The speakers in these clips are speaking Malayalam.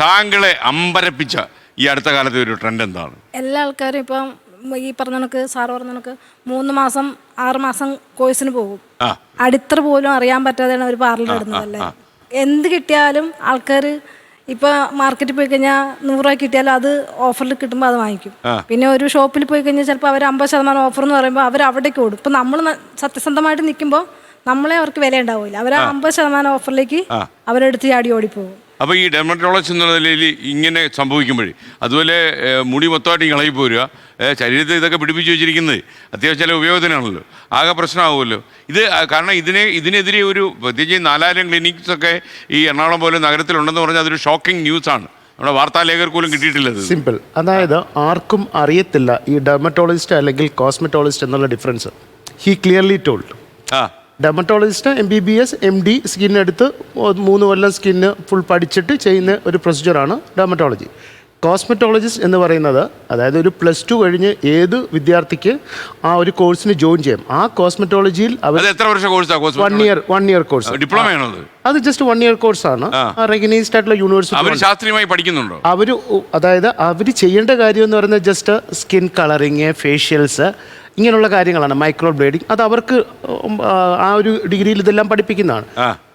താങ്കളെ അമ്പരപ്പിച്ച ഈ അടുത്ത കാലത്തെ ഒരു ട്രെൻഡ് എന്താണ്? എല്ലാ ആൾക്കാരും ഇപ്പം ഈ പറഞ്ഞ കണക്ക് സാറ് പറഞ്ഞ കണക്ക് 3 മാസം 6 മാസം കോഴ്സിന് പോകും. അടിത്തറ പോലും അറിയാൻ പറ്റാതെയാണ് അവർ പാർലർ ഇടുന്നതല്ലേ. എന്ത് കിട്ടിയാലും ആൾക്കാർ ഇപ്പൊ മാർക്കറ്റിൽ പോയി കഴിഞ്ഞാൽ 100 രൂപ കിട്ടിയാലും അത് ഓഫറിൽ കിട്ടുമ്പോൾ അത് വാങ്ങിക്കും. പിന്നെ ഒരു ഷോപ്പിൽ പോയി കഴിഞ്ഞാൽ ചിലപ്പോൾ അവർ 50% ഓഫർ എന്ന് പറയുമ്പോൾ അവർ അവിടേക്ക് ഓടും. ഇപ്പം നമ്മൾ സത്യസന്ധമായിട്ട് നിൽക്കുമ്പോൾ നമ്മളെ അവർക്ക് വില ഉണ്ടാവില്ല. അവർ 50% ഓഫറിലേക്ക് അവരെടുത്ത് ചാടി ഓടിപ്പോകും. അപ്പോൾ ഈ ഡെർമറ്റോളജിസ്റ്റ് എന്ന നിലയിൽ ഇങ്ങനെ സംഭവിക്കുമ്പോഴേ അതുപോലെ മുടി മൊത്തമായിട്ട് ഇളകി പോരുക, ശരീരത്തിൽ ഇതൊക്കെ പിടിപ്പിച്ച് വെച്ചിരിക്കുന്നത് അത്യാവശ്യം ചില ഉപയോഗത്തിനാണല്ലോ, ആകെ പ്രശ്നമാകുമല്ലോ ഇത്. കാരണം ഇതിനെതിരെ ഒരു പ്രത്യേകിച്ച് 4000 ക്ലിനിക്സൊക്കെ ഈ എറണാകുളം പോലെ നഗരത്തിലുണ്ടെന്ന് പറഞ്ഞാൽ അതൊരു ഷോക്കിംഗ് ന്യൂസാണ്. നമ്മുടെ വാർത്താലേഖകർക്ക് പോലും കിട്ടിയിട്ടില്ലത്. സിമ്പിൾ. അതായത് ആർക്കും അറിയത്തില്ല ഈ ഡെർമറ്റോളജിസ്റ്റ് അല്ലെങ്കിൽ കോസ്മെറ്റോളജിസ്റ്റ് എന്നുള്ള difference. He clearly told. Dermatologist MBBS MD സ്കിന്നെടുത്ത് 3 Kollam skin full പഠിച്ചിട്ട് ചെയ്യുന്ന ഒരു പ്രൊസീജിയറാണ് ഡെർമറ്റോളജി. കോസ്മെറ്റോളജിസ്റ്റ് എന്ന് പറയുന്നത് അതായത് ഒരു +2 കഴിഞ്ഞ് ഏത് വിദ്യാർത്ഥിക്ക് ആ ഒരു കോഴ്സിന് ജോയിൻ ചെയ്യാം. ആ കോസ്മെറ്റോളജിയിൽ അവർ എത്ര വർഷം കോഴ്സാണ്? 1 ഇയർ കോഴ്സ്. ഡിപ്ലോമയാണോ അത്? ജസ്റ്റ് 1 ഇയർ കോഴ്സാണ്. റെക്കഗ്നൈസ്ഡ് ആയിട്ടുള്ള യൂണിവേഴ്സിറ്റി. ശാസ്ത്രീയമായി പഠിക്കുന്നുണ്ടോ അവർ? അതായത് അവർ ചെയ്യേണ്ട കാര്യം എന്ന് പറയുന്നത് ജസ്റ്റ് സ്കിൻ കളറിങ്, ഫേഷ്യൽസ്, ഇങ്ങനെയുള്ള കാര്യങ്ങളാണ്. മൈക്രോ ബ്ലേഡിങ് അത് അവർക്ക് ആ ഒരു ഡിഗ്രിയിൽ ഇതെല്ലാം പഠിപ്പിക്കുന്നതാണ്.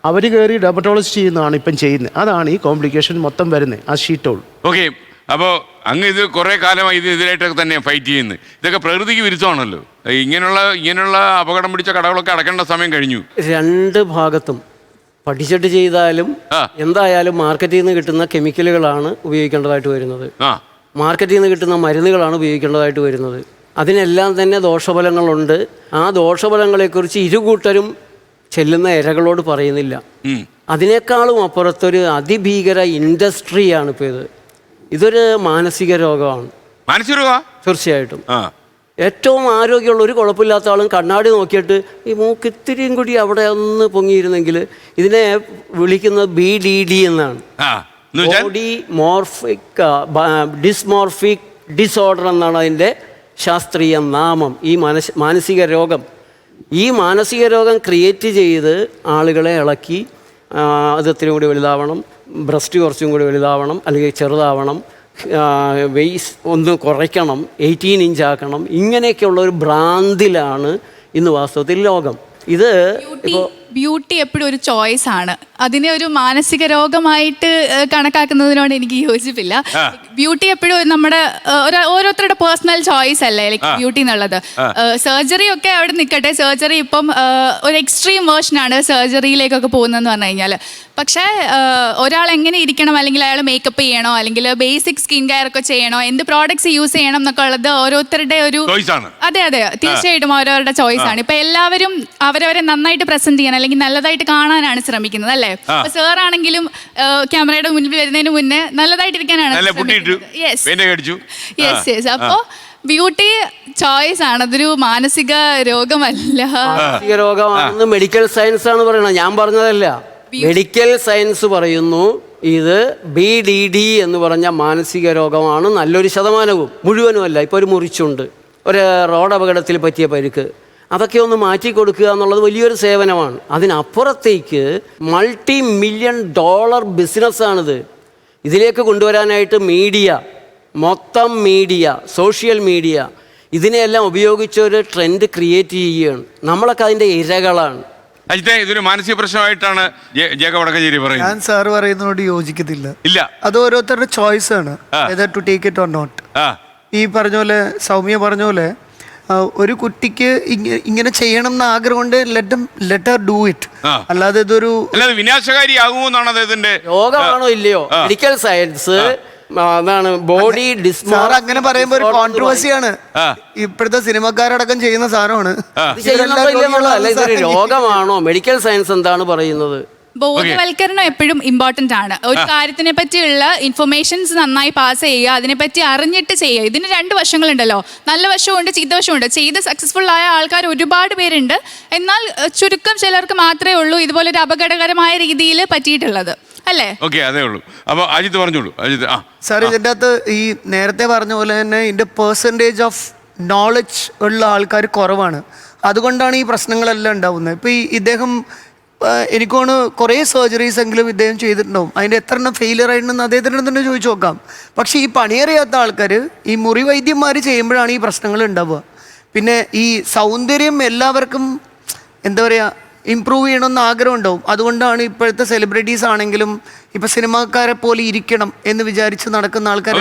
അവർ കയറി ഡെർമറ്റോളജി ചെയ്യുന്നതാണ് ഇപ്പം ചെയ്യുന്നത്. അതാണ് ഈ കോംപ്ലിക്കേഷൻ മൊത്തം വരുന്നത്. ആ ഷീറ്റോൾ. ഓക്കെ. അപ്പോൾ അങ്ങ് ഇത് കുറേ കാലമായി ഇതിനെതിരായിട്ടൊക്കെ തന്നെ ഫൈറ്റ് ചെയ്യുന്നത്. ഇതൊക്കെ പ്രകൃതിക്ക് വിരുദ്ധമാണല്ലോ. ഇങ്ങനെയുള്ള അപകടം പിടിച്ച കടകളൊക്കെ അടക്കേണ്ട സമയം കഴിഞ്ഞു. 2 ഭാഗത്തും പഠിച്ചിട്ട് ചെയ്താലും എന്തായാലും മാർക്കറ്റിൽ നിന്ന് കിട്ടുന്ന കെമിക്കലുകളാണ് ഉപയോഗിക്കേണ്ടതായിട്ട് വരുന്നത്. മാർക്കറ്റിൽ നിന്ന് കിട്ടുന്ന മരുന്നുകളാണ് ഉപയോഗിക്കേണ്ടതായിട്ട് വരുന്നത്. അതിനെല്ലാം തന്നെ ദോഷഫലങ്ങളുണ്ട്. ആ ദോഷഫലങ്ങളെക്കുറിച്ച് ഇരുകൂട്ടരും ചെല്ലുന്ന ഇരകളോട് പറയുന്നില്ല. അതിനേക്കാളും അപ്പുറത്തൊരു അതിഭീകര ഇൻഡസ്ട്രിയാണ് ഇപ്പോൾ ഇത്. ഇതൊരു മാനസിക രോഗമാണ്. മാനസിക രോഗം തീർച്ചയായിട്ടും. ഏറ്റവും ആരോഗ്യമുള്ള ഒരു കുഴപ്പമില്ലാത്ത ആളും കണ്ണാടി നോക്കിയിട്ട് ഈ മൂക്ക് ഇത്തിരിയും കൂടി അവിടെ ഒന്ന് പൊങ്ങിയിരുന്നെങ്കിൽ ഇതിനെ വിളിക്കുന്നത് BDD എന്നാണ്. ബോഡി ഡിസ്മോർഫിക് ഡിസോർഡർ എന്നാണ് അതിൻ്റെ ശാസ്ത്രീയ നാമം. ഈ മാനസിക രോഗം, ഈ മാനസിക രോഗം ക്രിയേറ്റ് ചെയ്ത് ആളുകളെ ഇളക്കി അത് ഇത്തിരി കൂടി വലുതാവണം, ബ്രസ്റ്റ് കുറച്ചും കൂടി വലുതാവണം, അല്ലെങ്കിൽ ചെറുതാവണം, വെയ്സ് ഒന്ന് കുറയ്ക്കണം, 18 ഇഞ്ച് ആക്കണം, ഇങ്ങനെയൊക്കെയുള്ള ഒരു ഭ്രാന്തിലാണ് ഇന്ന് വാസ്തവത്തിൽ ലോകം. ഇത് ഇപ്പോൾ ബ്യൂട്ടി എപ്പോഴും ഒരു ചോയ്സ് ആണ്. അതിനെ ഒരു മാനസിക രോഗമായിട്ട് കണക്കാക്കുന്നതിനോട് എനിക്ക് യോജിപ്പില്ല. ബ്യൂട്ടി എപ്പോഴും നമ്മുടെ ഓരോരുത്തരുടെ പേഴ്സണൽ ചോയ്സ് അല്ലേ ലൈക്ക് ബ്യൂട്ടി എന്നുള്ളത്. സർജറി ഒക്കെ അവിടെ നിൽക്കട്ടെ, സർജറി ഇപ്പം ഒരു എക്സ്ട്രീം വേർഷനാണ് സർജറിയിലേക്കൊക്കെ പോകുന്നതെന്ന് പറഞ്ഞു കഴിഞ്ഞാൽ. പക്ഷേ ഒരാൾ എങ്ങനെ ഇരിക്കണം, അല്ലെങ്കിൽ അയാൾ മേക്കപ്പ് ചെയ്യണോ, അല്ലെങ്കിൽ ബേസിക് സ്കിൻ കെയർ ഒക്കെ ചെയ്യണോ, എന്ത് പ്രോഡക്ട്സ് യൂസ് ചെയ്യണം എന്നൊക്കെ ഉള്ളത് ഓരോരുത്തരുടെ ഒരു അതെ തീർച്ചയായിട്ടും അവരവരുടെ ചോയ്സ് ആണ്. ഇപ്പൊ എല്ലാവരും അവരവരെ നന്നായിട്ട് പ്രസന്റ് ചെയ്യാൻ അല്ലെങ്കിൽ നല്ലതായിട്ട് കാണാനാണ് ശ്രമിക്കുന്നത് അല്ലേ. അപ്പൊ സാർ ആണെങ്കിലും ക്യാമറയുടെ മുന്നിൽ വരുന്നതിന് മുന്നേ നല്ലതായിട്ടിരിക്കാനാണ്. അപ്പോ ബ്യൂട്ടി ചോയ്സ് ആണ്, അതൊരു മാനസിക രോഗമല്ല. മാനസിക രോഗമാണെന്ന് മെഡിക്കൽ സയൻസ് ആണ് പറയുന്നത്, ഞാൻ പറഞ്ഞതല്ല. മെഡിക്കൽ സയൻസ് പറയുന്നു ഇത് BDD എന്ന് പറഞ്ഞ മാനസിക രോഗമാണ്. നല്ലൊരു ശതമാനവും, മുഴുവനുമല്ല. ഇപ്പോൾ ഒരു മുറിച്ചുണ്ട്, ഒരു റോഡ് അപകടത്തിൽ പറ്റിയ പരിക്ക്, അതൊക്കെ ഒന്ന് മാറ്റി കൊടുക്കുക എന്നുള്ളത് വലിയൊരു സേവനമാണ്. അതിനപ്പുറത്തേക്ക് $multi-million ബിസിനസ്സാണിത്. ഇതിലേക്ക് കൊണ്ടുവരാനായിട്ട് മീഡിയ, മൊത്തം മീഡിയ, സോഷ്യൽ മീഡിയ, ഇതിനെയെല്ലാം ഉപയോഗിച്ചൊരു ട്രെൻഡ് ക്രിയേറ്റ് ചെയ്യുകയാണ്. നമ്മളൊക്കെ അതിൻ്റെ ഇരകളാണ്. ഇതൊരു മാനസിക പ്രശ്നമായിട്ടാണ് ജേക്കബ് വടക്കഞ്ചേരി പറയുന്നത്. ഞാൻ സാറ് പറയുന്നതോട് യോജിക്കത്തില്ല. ഇല്ല, അത് ഓരോരുത്തരുടെ ചോയ്സ് ആണ്, whether to take it or not. ഈ പറഞ്ഞ പോലെ സൗമ്യ പറഞ്ഞ പോലെ ഒരു കുട്ടിക്ക് ഇങ്ങനെ ചെയ്യണം എന്ന ആഗ്രഹമുണ്ട്, let her do it. അല്ലാതെ ഇതൊരു വിനാശകാരിയാകുമോ എന്നാണ് അദ്ദേഹത്തിന്റെ രോഗമാണോ ഇല്ലയോ. മെഡിക്കൽ സയൻസ് അതാണ് ബോഡി ഡിസ്മോർ. അങ്ങനെ പറയുമ്പോ ഒരു കോൺട്രവേഴ്സിയാണ്. ഇപ്പോഴത്തെ സിനിമക്കാരടക്കം ചെയ്യുന്ന സാധനമാണ്. ഇതൊരു രോഗമാണോ? മെഡിക്കൽ സയൻസ് എന്താണ് പറയുന്നത്? ബോധവൽക്കരണം എപ്പോഴും ഇമ്പോർട്ടൻ്റ് ആണ്. ഒരു കാര്യത്തിനെ പറ്റിയുള്ള ഇൻഫർമേഷൻസ് നന്നായി പാസ് ചെയ്യുക, അതിനെപ്പറ്റി അറിഞ്ഞിട്ട് ചെയ്യുക. ഇതിന് 2 വശങ്ങളുണ്ടല്ലോ, നല്ല വശമുണ്ട്, ചീത്ത വശമുണ്ട്. ചെയ്ത് സക്സസ്ഫുൾ ആയ ആൾക്കാർ ഒരുപാട് പേരുണ്ട്. എന്നാൽ ചുരുക്കം ചിലർക്ക് മാത്രമേ ഉള്ളൂ ഇതുപോലൊരു അപകടകരമായ രീതിയിൽ പറ്റിയിട്ടുള്ളത് അല്ലേ. അതേ ഉള്ളൂ. അപ്പോൾ അജിത്ത് പറഞ്ഞോളൂ. അജിത്ത് സാർ, ഇതിൻ്റെ അകത്ത് ഈ നേരത്തെ പറഞ്ഞ പോലെ തന്നെ ഇതിൻ്റെ പെർസെൻറ്റേജ് ഓഫ് നോളജ് ഉള്ള ആൾക്കാർ കുറവാണ്. അതുകൊണ്ടാണ് ഈ പ്രശ്നങ്ങളെല്ലാം ഉണ്ടാവുന്നത്. ഇപ്പോൾ ഇദ്ദേഹം എനിക്കോണ് കുറേ സർജറീസ് എങ്കിലും ഇദ്ദേഹം ചെയ്തിട്ടുണ്ടാവും. അതിൻ്റെ എത്ര എണ്ണം ഫെയിലിയർ ആയിട്ടുണ്ടെന്ന് അദ്ദേഹത്തിൻ്റെ തന്നെ ചോദിച്ചു നോക്കാം. പക്ഷേ ഈ പണിയറിയാത്ത ആൾക്കാർ ഈ മുറി വൈദ്യന്മാർ ചെയ്യുമ്പോഴാണ് ഈ പ്രശ്നങ്ങൾ ഉണ്ടാവുക. പിന്നെ ഈ സൗന്ദര്യം എല്ലാവർക്കും എന്താ പറയുക ഇമ്പ്രൂവ് ചെയ്യണമെന്ന് ആഗ്രഹം ഉണ്ടാവും. അതുകൊണ്ടാണ് ഇപ്പോഴത്തെ സെലിബ്രിറ്റീസ് ആണെങ്കിലും ഇപ്പൊ സിനിമാക്കാരെ പോലെ ഇരിക്കണം എന്ന് വിചാരിച്ച് നടക്കുന്ന ആൾക്കാർ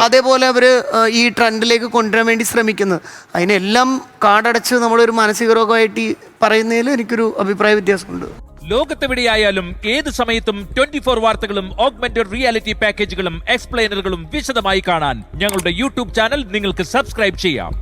അതേപോലെ അവര് ഈ ട്രെൻഡിലേക്ക് കൊണ്ടുവരാൻ വേണ്ടി ശ്രമിക്കുന്നത്. അതിനെല്ലാം കാടടച്ച് നമ്മളൊരു മാനസിക രോഗമായിട്ട് പറയുന്നതിൽ എനിക്കൊരു അഭിപ്രായ വ്യത്യാസമുണ്ട്. ലോകത്തെവിടെയായാലും ഏത് സമയത്തും 24 വാർത്തകളും ഓഗ്മെന്റഡ് റിയാലിറ്റി പാക്കേജുകളും എക്സ്പ്ലെയിനറുകളും വിശദമായി കാണാൻ ഞങ്ങളുടെ യൂട്യൂബ് ചാനൽ നിങ്ങൾക്ക് സബ്സ്ക്രൈബ് ചെയ്യാം.